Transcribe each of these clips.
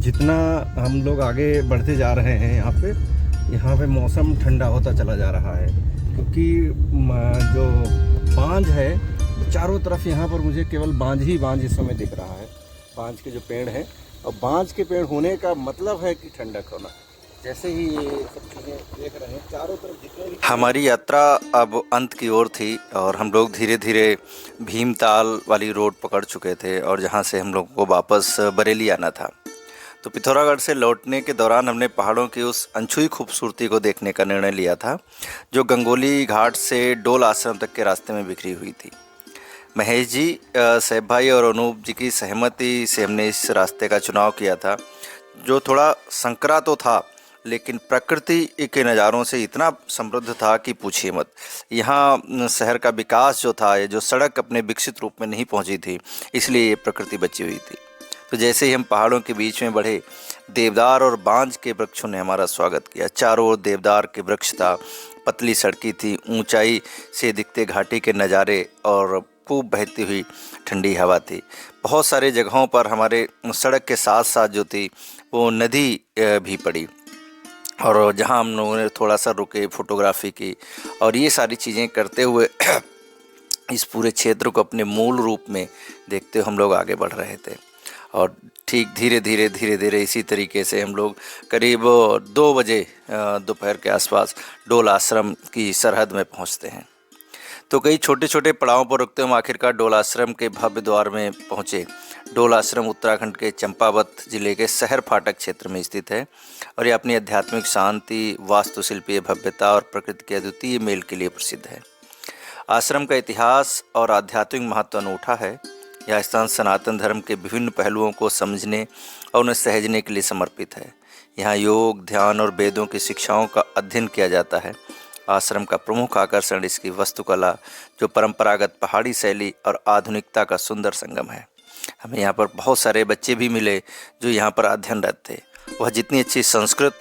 जितना हम लोग आगे बढ़ते जा रहे हैं यहाँ पे मौसम ठंडा होता चला जा रहा है, क्योंकि जो बांझ है चारों तरफ, यहाँ पर मुझे केवल बांझ ही बांझ इस समय दिख रहा है। बांझ के जो पेड़ हैं, और बांझ के पेड़ होने का मतलब है कि ठंडक होना। जैसे ही ये सब चीज़ें देख रहे हैं चारों तरफ जितने भी, हमारी यात्रा अब अंत की ओर थी और हम लोग धीरे धीरे भीमताल वाली रोड पकड़ चुके थे और जहाँ से हम लोग को वापस बरेली आना था। तो पिथौरागढ़ से लौटने के दौरान हमने पहाड़ों की उस अनछुई खूबसूरती को देखने का निर्णय लिया था जो गंगोली घाट से डोल आश्रम तक के रास्ते में बिखरी हुई थी। महेश जी, सैफ भाई और अनूप जी की सहमति से हमने इस रास्ते का चुनाव किया था, जो थोड़ा संकरा तो था लेकिन प्रकृति के नज़ारों से इतना समृद्ध था कि पूछिए मत। यहाँ शहर का विकास जो था, ये जो सड़क अपने विकसित रूप में नहीं पहुँची थी, इसलिए ये प्रकृति बची हुई थी। तो जैसे ही हम पहाड़ों के बीच में बढ़े, देवदार और बांझ के वृक्षों ने हमारा स्वागत किया। चारों ओर देवदार के वृक्ष था, पतली सड़की थी, ऊंचाई से दिखते घाटी के नज़ारे और खूब बहती हुई ठंडी हवा थी। बहुत सारे जगहों पर हमारे सड़क के साथ साथ जो थी वो नदी भी पड़ी, और जहां हम लोगों ने थोड़ा सा रुके, फोटोग्राफी की, और ये सारी चीज़ें करते हुए इस पूरे क्षेत्र को अपने मूल रूप में देखते हुए हम लोग आगे बढ़ रहे थे। और ठीक धीरे धीरे इसी तरीके से हम लोग करीब 2 बजे दोपहर के आसपास डोल आश्रम की सरहद में पहुंचते हैं। तो कई छोटे छोटे पड़ावों पर रुकते हम आखिरकार डोल आश्रम के भव्य द्वार में पहुँचे। डोल आश्रम उत्तराखंड के चंपावत जिले के शहर फाटक क्षेत्र में स्थित है और ये अपनी आध्यात्मिक शांति, वास्तुशिल्पीय भव्यता और प्रकृति के अद्वितीय मेल के लिए प्रसिद्ध है। आश्रम का इतिहास और आध्यात्मिक महत्व अनूठा है। यह स्थान सनातन धर्म के विभिन्न पहलुओं को समझने और उन्हें सहेजने के लिए समर्पित है। यहाँ योग, ध्यान और वेदों की शिक्षाओं का अध्ययन किया जाता है। आश्रम का प्रमुख आकर्षण इसकी वास्तुकला, जो परंपरागत पहाड़ी शैली और आधुनिकता का सुंदर संगम है। हमें यहाँ पर बहुत सारे बच्चे भी मिले जो यहाँ पर अध्ययनरत थे। वह जितनी अच्छी संस्कृत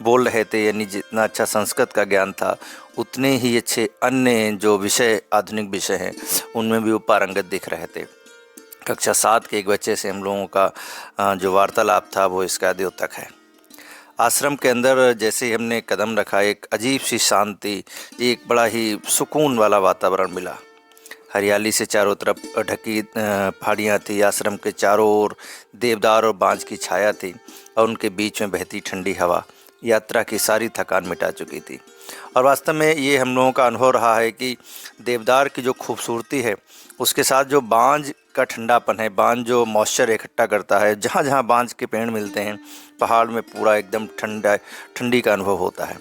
बोल रहे थे, यानी जितना अच्छा संस्कृत का ज्ञान था, उतने ही अच्छे अन्य जो विषय, आधुनिक विषय हैं, उनमें भी वो पारंगत दिख रहे थे। कक्षा 7 के एक बच्चे से हम लोगों का जो वार्तालाप था वो इसका द्योतक है। आश्रम के अंदर जैसे ही हमने कदम रखा, एक अजीब सी शांति, एक बड़ा ही सुकून वाला वातावरण मिला। हरियाली से चारों तरफ ढकी पहाड़ियाँ थी। आश्रम के चारों ओर देवदार और बांझ की छाया थी और उनके बीच में बहती ठंडी हवा यात्रा की सारी थकान मिटा चुकी थी। और वास्तव में ये हम लोगों का अनुभव रहा है कि देवदार की जो खूबसूरती है, उसके साथ जो बांझ का ठंडापन है, बांझ जो मॉइस्चर इकट्ठा करता है, जहाँ जहाँ बांझ के पेड़ मिलते हैं, पहाड़ में पूरा एकदम ठंडी का अनुभव होता है।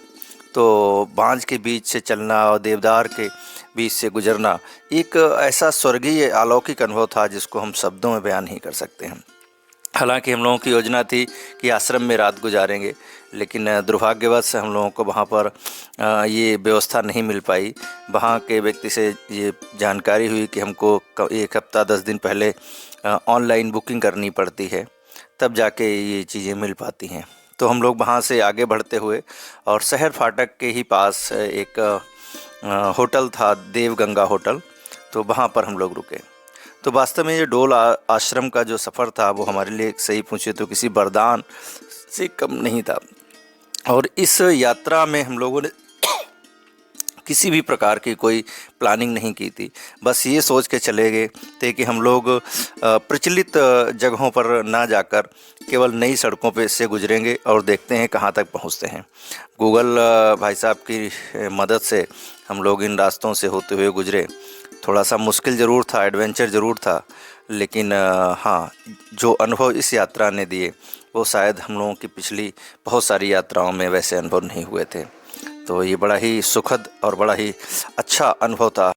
तो बांझ के बीच से चलना और देवदार के बीच से गुजरना एक ऐसा स्वर्गीय अलौकिक अनुभव था जिसको हम शब्दों में बयान नहीं कर सकते हैं। हालांकि हम लोगों की योजना थी कि आश्रम में रात गुजारेंगे, लेकिन दुर्भाग्यवश हम लोगों को वहाँ पर ये व्यवस्था नहीं मिल पाई। वहाँ के व्यक्ति से ये जानकारी हुई कि हमको 1 हफ्ता 10 दिन पहले ऑनलाइन बुकिंग करनी पड़ती है, तब जाके ये चीज़ें मिल पाती हैं। तो हम लोग वहाँ से आगे बढ़ते हुए और शहर फाटक के ही पास एक होटल था, देवगंगा होटल, तो वहाँ पर हम लोग रुके। तो वास्तव में ये डोल आश्रम का जो सफ़र था वो हमारे लिए सही पूछे तो किसी वरदान से कम नहीं था। और इस यात्रा में हम लोगों ने किसी भी प्रकार की कोई प्लानिंग नहीं की थी। बस ये सोच के चले गए थे कि हम लोग प्रचलित जगहों पर ना जाकर केवल नई सड़कों पे से गुजरेंगे और देखते हैं कहाँ तक पहुँचते हैं। गूगल भाई साहब की मदद से हम लोग इन रास्तों से होते हुए गुजरे। थोड़ा सा मुश्किल ज़रूर था, एडवेंचर ज़रूर था, लेकिन हाँ, जो अनुभव इस यात्रा ने दिए वो शायद हम लोगों की पिछली बहुत सारी यात्राओं में वैसे अनुभव नहीं हुए थे। तो ये बड़ा ही सुखद और बड़ा ही अच्छा अनुभव था।